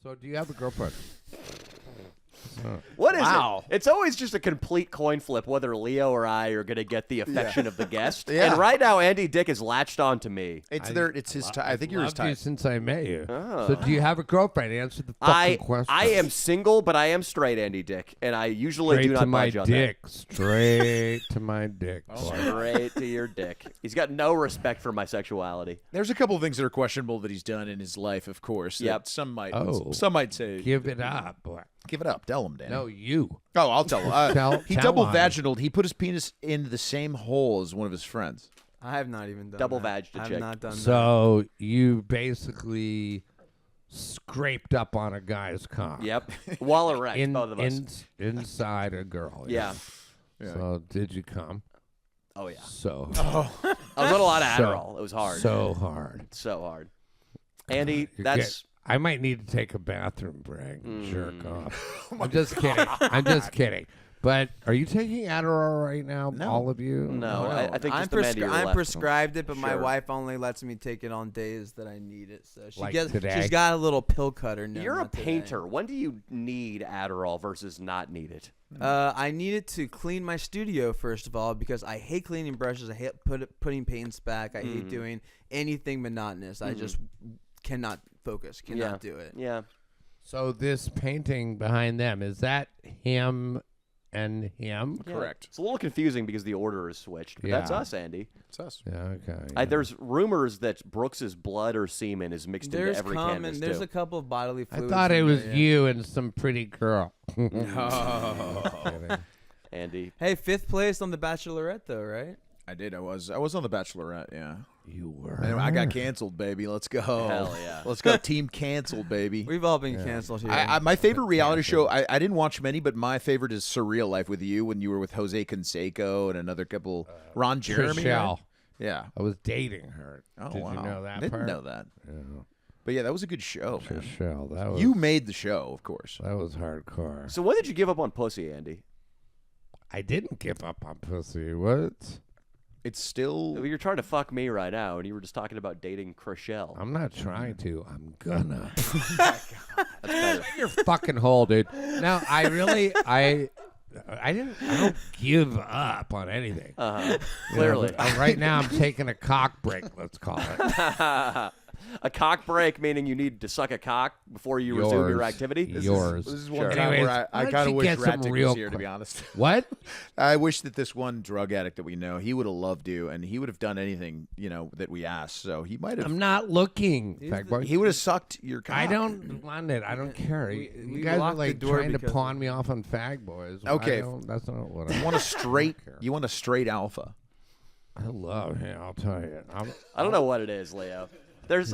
So do you have a girlfriend? What is it? It's always just a complete coin flip whether Leo or I are going to get the affection of the guest. Yeah. And right now, Andy Dick is latched on to me. It's his time. I think you're his I've loved you type. since I met you. Oh. So do you have a girlfriend? Answer the fucking question. I am single, but I am straight, Andy Dick, and I usually Straight do not to my budge on dick. Straight to my dick. that. boy. Straight to your dick. He's got no respect for my sexuality. There's a couple of things that are questionable that he's done in his life, of course. that Yep. Some might say. Give it up, boy. Give it up. Tell him, Danny. No, you. Oh, I'll tell him. He tell double on vaginaled. He put his penis in the same hole as one of his friends. I have not even done Double that. vagged a I have chick. not done that. So you basically scraped up on a guy's cock. Yep. While erect, both of us. Inside a girl. Yeah. So did you come? Oh, yeah. So. I was on a lot of So- Adderall. It was hard. So hard. So hard. Andy, You that's... I might need to take a bathroom break and jerk Mm. off. I'm just kidding. I'm just kidding. But are you taking Adderall right now, No. all of you? No, I think I'm, just the man to your I'm left. prescribed it, but my Sure. wife only lets me take it on days that I need it. So Like today? she's got a little pill cutter now. You're a not today. painter. When do you need Adderall versus not need it? I need it to clean my studio first of all because I hate cleaning brushes. I hate putting paints back. I hate doing anything monotonous. I just cannot focus. Cannot do it. Yeah. So this painting behind them, is that him and him? Correct. It's a little confusing because the order is switched, but that's Yeah. us, Andy. It's us. Yeah, okay. There's rumors that Brooks's blood or semen is mixed into There's every canvas, there's too. a couple of bodily I fluids. thought it in was there, yeah. you and some pretty girl. Andy. Hey, 5th place on the Bachelorette though, right? I did. I was on the Bachelorette. Yeah. You were. And I got canceled, baby. Let's go. Hell yeah. Let's go. Team canceled, baby. We've all been canceled here. My favorite reality show, I didn't watch many, but my favorite is Surreal Life with You when you were with Jose Canseco and another couple, Ron Jeremy. Trishelle. Right? Yeah. I was dating her. Oh, Did wow. you know that Didn't part? know that. Yeah. But yeah, that was a good show, man. Trishelle. That was, You made the show, of course. that was hardcore. So when did you give up on pussy, Andy? I didn't give up on pussy. What? It's still. You're trying to fuck me right now, and you were just talking about dating Chriselle. I'm not trying to. I'm gonna. That's better. Your fucking hole, dude. No, I really, I don't give up on anything. Clearly. Right now, I'm taking a cock break. Let's call it. A cock break, meaning you need to suck a cock before you resume your activity? Yours. This is Sure. one time Anyways, where I why don't kind of you wish get some Ratic real was here, to be que- honest. What? I wish that this one drug addict that we know, he would have loved you, and he would have done anything, that we asked. So he might have. I'm not looking. Fag boy. He would have sucked your cock. I don't want it. I don't care. You we guys are locked the like door trying to because pawn me off on fag boys. Okay. That's not what I You want a straight. You want a straight alpha. I love him. I'll tell you. I don't know what it is, Leo.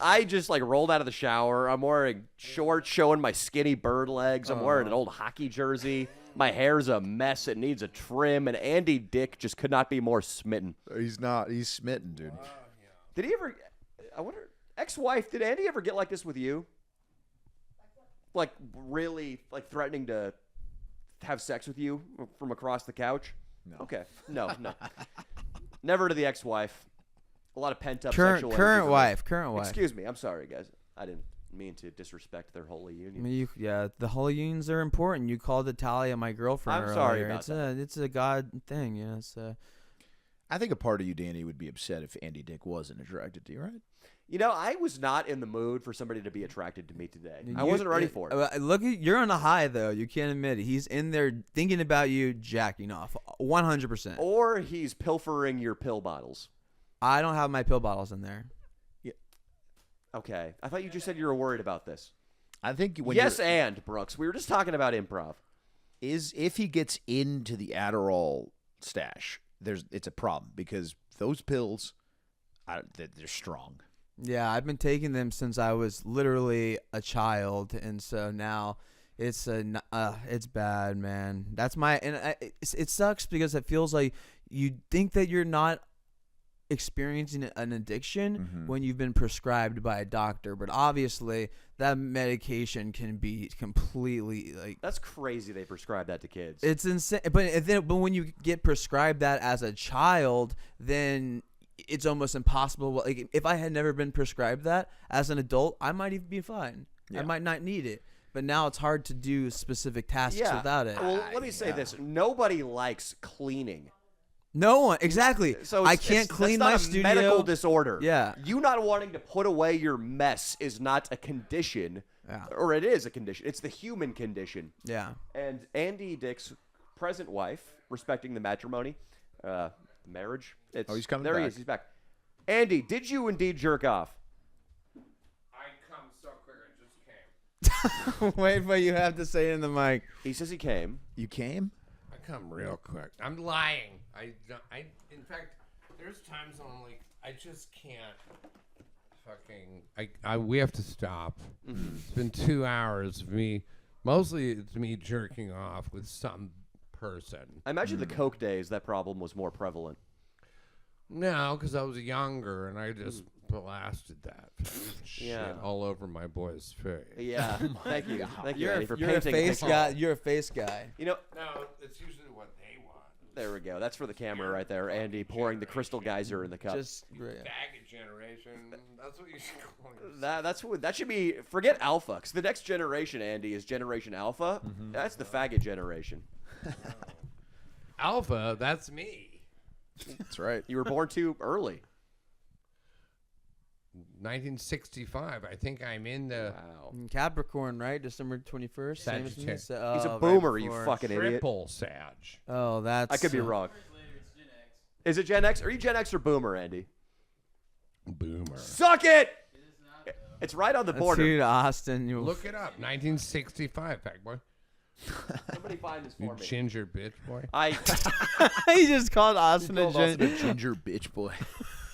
I just like rolled out of the shower. I'm wearing shorts showing my skinny bird legs. I'm wearing an old hockey jersey. My hair's a mess. It needs a trim. And Andy Dick just could not be more smitten. He's not. He's smitten, dude. Did he ever? I wonder. Ex-wife, did Andy ever get like this with you? Like really, like threatening to have sex with you from across the couch? No. Okay. No. Never to the ex-wife. A lot of pent-up sexual current energy. wife. Excuse me. I'm sorry, guys. I didn't mean to disrespect their holy union. I mean, the holy unions are important. You called Italia my girlfriend. I'm sorry earlier. about that. It's a God thing. Yeah. It's I think a part of you, Danny, would be upset if Andy Dick wasn't attracted to you, right? I was not in the mood for somebody to be attracted to me today. I wasn't ready for it. Look, you're on a high though. You can't admit it. He's in there thinking about you, jacking off, 100%. Or he's pilfering your pill bottles. I don't have my pill bottles in there. Okay. I thought you just said you were worried about this. I think when and Brooks. We were just talking about improv. if he gets into the Adderall stash, it's a problem because those pills, they're strong. Yeah, I've been taking them since I was literally a child, and so now it's bad, man. That's it sucks because it feels like you think that you're not experiencing an addiction when you've been prescribed by a doctor, but obviously that medication can be completely That's crazy they prescribe that to kids. it's insane. But when you get prescribed that as a child, then it's almost impossible. Like if I had never been prescribed that as an adult, I might even be fine. I might not need it. But now it's hard to do specific tasks without it. Well, let me say this: nobody likes cleaning. No one, exactly. So I can't clean my that's not a studio. medical disorder. Yeah. You not wanting to put away your mess is not a condition, or it is a condition. It's the human condition. Yeah. And Andy Dick's present wife, respecting the matrimony, marriage. He's coming there back. He is. He's back. Andy, did you indeed jerk off? I come so quick, I just came. Wait, but you have to say it in the mic. He says he came. You came? I come real quick. I'm lying. In fact, there's times when I'm like, I just can't fucking, we have to stop. It's been 2 hours of me, mostly it's me jerking off with some person. I imagine the Coke days, that problem was more prevalent. No, because I was younger and I just blasted that shit all over my boy's face. Yeah. Thank you. Thank you, You're, Andy, for you're a painting face the guy. You're a face guy. You know, No, it's usually what they want. there we go. That's for the camera right there. Andy pouring the crystal geyser in the cup. Just Faggot generation. That's what you should call it. That should be. Forget alpha, because the next generation, Andy, is Generation Alpha. That's the faggot generation. Alpha, that's me. That's right. You were born too early. 1965. I think I'm in the Wow. Capricorn, right? December 21st. Same as me. Sagittarius. So, He's a right boomer, you before. fucking idiot. triple Sag. Oh, that's. I could be wrong. Is it Gen X? Are you Gen X or Boomer, Andy? Boomer. Suck it! It's right on the border. Dude, Austin. You Look it up. 1965, fag boy. Somebody find this You for me. ginger bitch boy. he just called Austin a Austin gen- a ginger bitch boy.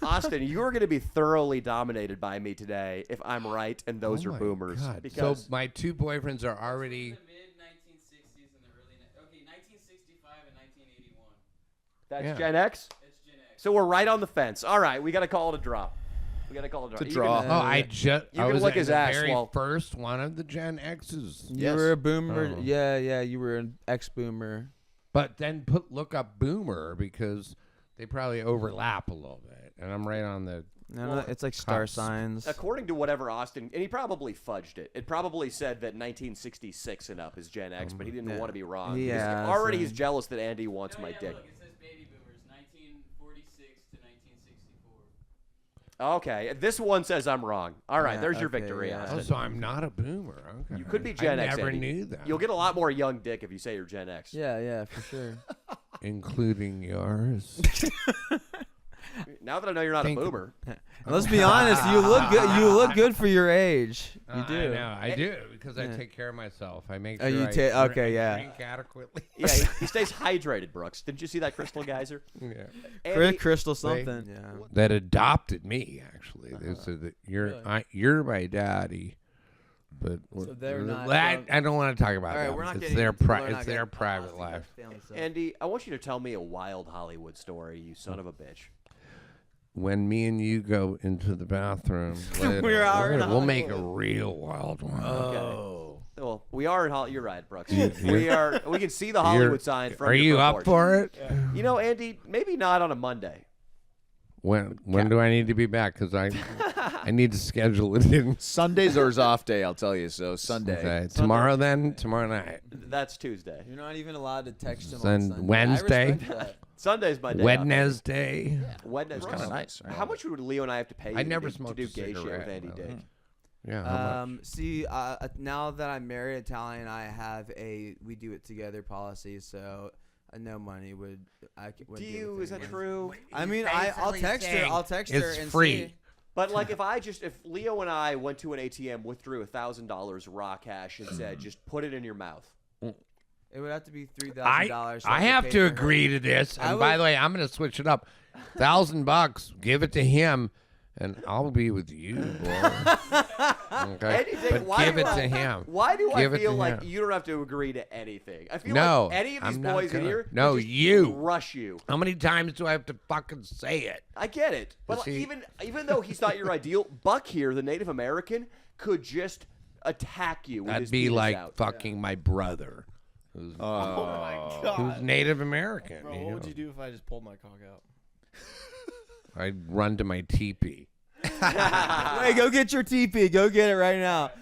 Austin, you are going to be thoroughly dominated by me today if I'm right and those Oh are my boomers. God. Because So my two boyfriends are already. The mid 1960s and the early 1965 and 1981. that's Yeah. Gen X? It's Gen X. So we're right on the fence. All right, we got to call it a draw. We got to call it a draw. It's a You draw. can- Oh, I just. You I can was lick in his the ass very while- first one of the Gen X's. You Yes. were a boomer. Oh. Yeah. You were an ex-boomer. But then look up Boomer because they probably overlap a little bit, and I'm right on the. No, it's like star Cusp. signs. According to whatever Austin, and he probably fudged it. It probably said that 1966 and up is Gen X, but he didn't want to be wrong. He's- Yeah, already so- he's jealous that Andy wants No, my yeah, dick. look, it says baby boomers, 1946 to 1964. Okay, this one says I'm wrong. All right, Yeah, there's your okay, victory, yeah. Austin. Oh, so I'm not a Boomer. Okay. You could be Gen I X. never Andy. knew that. You'll get a lot more young dick if you say you're Gen X. Yeah, for sure. including yours. Now that I know you're not a Think- boomer, Let's be honest. You look good. You look good for your age. You do. I know, I do because I take care of myself. I make Oh, sure you I ta- drink- okay, I yeah. drink adequately. yeah, he stays hydrated. Brooks, didn't you see that crystal geyser? Yeah. Andy, Crystal something. Yeah. That adopted me actually. They said that you're my daddy. But So they're not- I don't want to talk about All right, that. we're not It's getting their into- we're not it's their getting- private life. Andy, I want you to tell me a wild Hollywood story, you son of a bitch. When me and you go into the bathroom, later, We're out in we'll make a real wild one. Oh. Well, we are in Hollywood. You're right, Brooks. You- we are. We can see the Hollywood sign from. Are your you front up porch. for it? You know, Andy, maybe not on a Monday. When do I need to be back? Because I need to schedule it in. Sunday's ours off day, I'll tell you. So Sunday. Okay, tomorrow then, tomorrow night, That's Tuesday. You're not even allowed to text him Then on Sunday. Wednesday. I respect that. Sunday's my day. off. Wednesday. Wednesday's Kinda nice, right? How much would Leo and I have to pay you I never to smoked do a gay shit with cigarette, Andy by the Dick? way. Yeah. how much? See, now that I'm married, Italian, I have a we do it together policy. So no money would Do you? Is that true? I mean, I'll text her. I'll text her It's and free. see. But like, if Leo and I went to an ATM, withdrew $1,000 raw cash, and said, "Just put it in your mouth." It would have to be $3,000. I have to agree to this. And by the way, I'm going to switch it up. $1,000, give it to him, and I'll be with you, boy. Okay, Andy Dick, but why give do it I- to him. Why do Give I it feel to like him. you don't have to agree to anything? I feel No, like any of these I'm not boys in gonna. here, No, would just you. rush you. How many times do I have to fucking say it? I get it, but like, see- even though he's not your ideal, Buck here, the Native American, could just attack you. With his That'd be penis like out. fucking my brother, who's Native American. Bro, you what know? would you do if I just pulled my cock out? I'd run to my teepee. Hey, go get your TP. Go get it right now.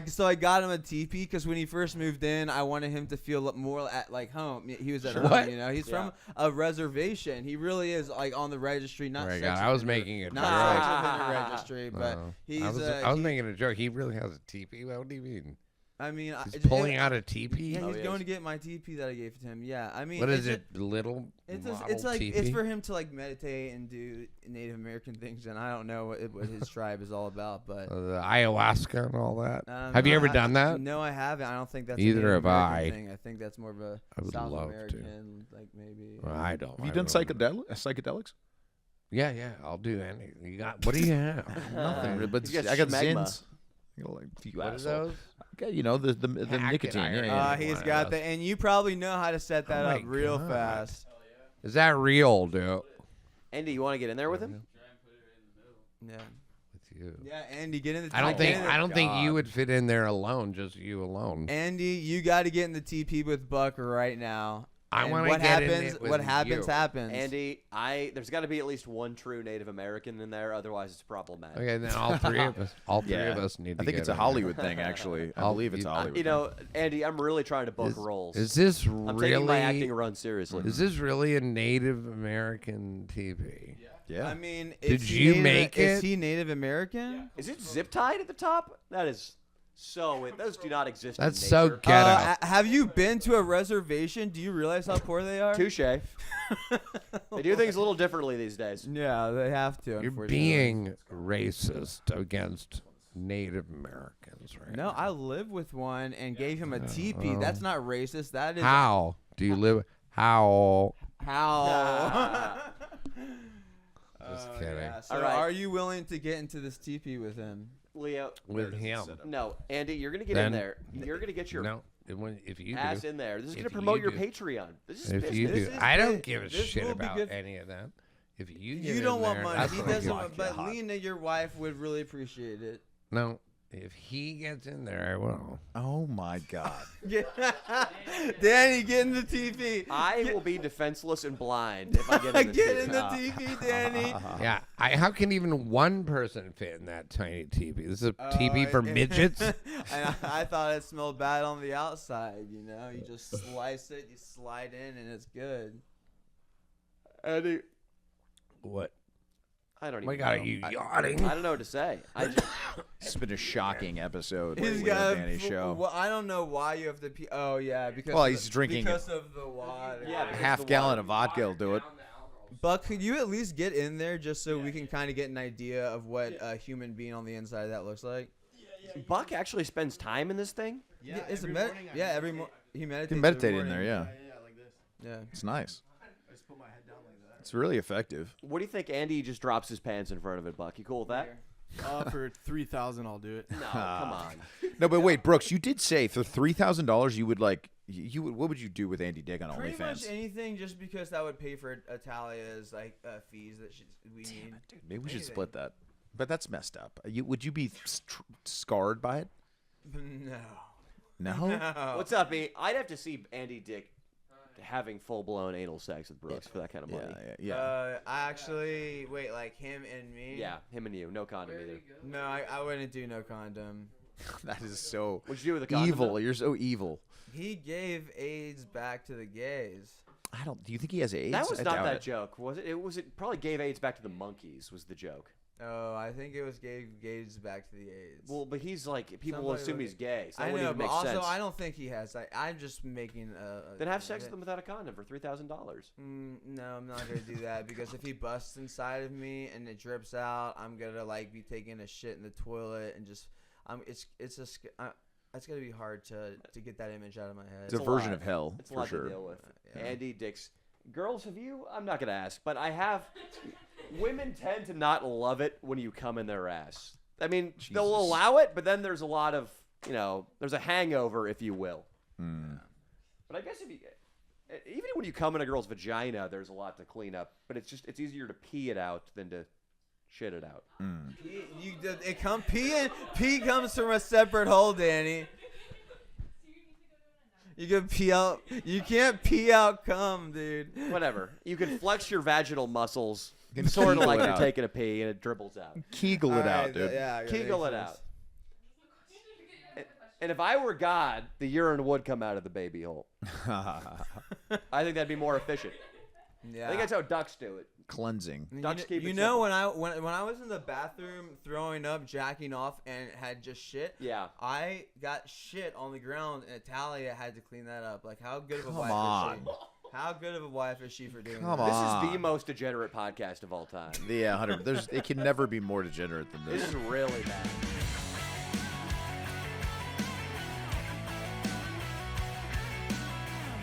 So I got him a teepee because when he first moved in, I wanted him to feel more at like home. He was at home, What? you know. He's from a reservation. He really is like on the registry, not Oh my sex God, I was offender- making a not joke. sex offender registry, but No. he's. I was making a joke. He really has a teepee. What do you mean? I mean, He's pulling out a teepee. Yeah, Oh, he's he going is. to get my TP that I gave to him. Yeah, I mean, What it's is it? Little It's model it's like teepee? it's for him to like meditate and do Native American things, and I don't know what his tribe is all about, but. The ayahuasca and all that. Have No, you ever done that? No, I haven't. I don't think that's Either a Native have American I. thing. I think that's more of a I would South love to. American, like maybe. Well, I don't. Have you I done don't- psychedelics? Yeah, I'll do anything. You got? What do you have? Nothing. But He's got I got schmegma. Zins. You know, like, you What are asshole. those? Okay, you know the Hack it, nicotine. I Yeah, already yeah. know. He's One got of the, those. and you probably know how to set that Oh up my real God. fast. Is that real, dude? Andy, you want to get in there with him? Try and put it in the middle. With Yeah, you. yeah. Andy, get in the. I don't get think in the- I don't think you God. would fit in there alone. Just you alone. Andy, you got to get in the TP with Buck right now. I And want to what get happens, in it with What happens you. happens. Andy, there's got to be at least one true Native American in there, otherwise it's problematic. Okay, then all three of us. All three Yeah. of us need to. I think get it's a in there. Hollywood thing, actually. I I'll- believe it's a you- Hollywood. You know, Andy, I'm really trying to book Is- roles. Is this I'm taking my acting really? run seriously. Is this really a Native American TV? yeah. I mean, Did is he you Native- make Is it? he Native American? Is it zip tied at the top? That is so. Those do not exist. That's in so nature. ghetto. Have you been to a reservation? Do you realize how poor they are? Touche. They do things a little differently these days. Yeah, they have to. You're unfortunately. being racist against Native Americans, right? No, I live with one and gave him a teepee. That's not racist. That is How do you live? How? how. Just kidding. Yeah. So All right. are you willing to get into this teepee with him? Leo, With him. no, Andy, you're gonna get Then- in there. You're gonna get your No, if you ass do, in there. This is If gonna promote you your do. Patreon. This is if business. you This do, is I don't good. give a This shit will be about good. any of that. If you get You in don't want there, money. that's He what I doesn't. want. But Lena, your wife, would really appreciate it. No, if he gets in there, I will. Oh my God. Danny, get in the teepee. I will be defenseless and blind if I get in this. Get in shit. the teepee, Danny. Yeah, how can even one person fit in that tiny TV? This is a TV for midgets. And I thought it smelled bad on the outside. You know, you just slice it, you slide in, and it's good. Andy, What? I don't My even God, are know. you yawning? I don't know what to say. I just, It's been a shocking episode He's with got. Danny show. Well, I don't know why you have to pee. Oh yeah, because. Well, of he's the- drinking because of the water. Yeah, A because half the gallon water- of vodka will do it. Buck, could you at least get in there just so we can kind of get an idea of what a human being on the inside of that looks like? Buck actually spends time in this thing. Yeah, it's every morning he meditates. You every meditate in morning. there, yeah. like this. Yeah. It's nice. I just put my head down like that. It's really effective. What do you think? Andy just drops his pants in front of it. Buck, you cool with that? For 3,000, I'll do it. No, come on. No, but wait, Brooks, you did say for $3,000 you would like you would. What would you do with Andy Dick on Pretty much OnlyFans? anything, just because that would pay for Atalia's like fees that we need. Dude, maybe we should Anything. split that. But that's messed up. Would you be scarred by it? No. No. No. What's up, E? I'd have to see Andy Dick having full-blown anal sex with Brooks for that kind of money. Yeah. I actually wait, like him and me. Yeah, him and you, no condom either. No, I wouldn't do no condom. That is so What'd you do with the condom? evil. though? You're so evil. He gave AIDS back to the gays. I don't. Do you think he has AIDS? That was I not doubt that it. joke, was it? It probably gave AIDS back to the monkeys. Was the joke? Oh, I think it was gave AIDS back to the AIDS. Well, but he's like people will Somebody assume look he's gay, so that I wouldn't know, even but make also sense. I don't think he has. I'm just making a Then have sex with him without a condom for $3,000. No, I'm not gonna do that because if he busts inside of me and it drips out, I'm gonna like be taking a shit in the toilet and just it's gonna be hard to get that image out of my head. It's a It's a version lot. of hell It's a for lot sure. to deal with. Yeah. Andy Dick's girls, have you? I'm not gonna ask, but I have. Women tend to not love it when you come in their ass. I mean, they'll Jesus. allow it, but then there's a lot of, there's a hangover, if you will. Hmm. But I guess even when you come in a girl's vagina, there's a lot to clean up. But it's easier to pee it out than to shit it out. Pee comes from a separate hole, Danny. You can pee out. You can't pee out cum, dude. Whatever. You can flex your vaginal muscles, You can sort of kegel like it you're out. taking a pee, and it dribbles out. Kegel it out, dude. Yeah, Kegel it out. And if I were God, the urine would come out of the baby hole. I think that'd be more efficient. Yeah. I think that's how ducks do it. Cleansing. Ducks keep it You know when I was in the bathroom throwing up, jacking off, and had just shit. Yeah. I got shit on the ground, and Italia had to clean that up. Like, how good of a Come wife on. is she? How good of a wife is she for doing Come that? on. This is the most degenerate podcast of all time. Yeah, 100. It can never be more degenerate than This this. is really bad.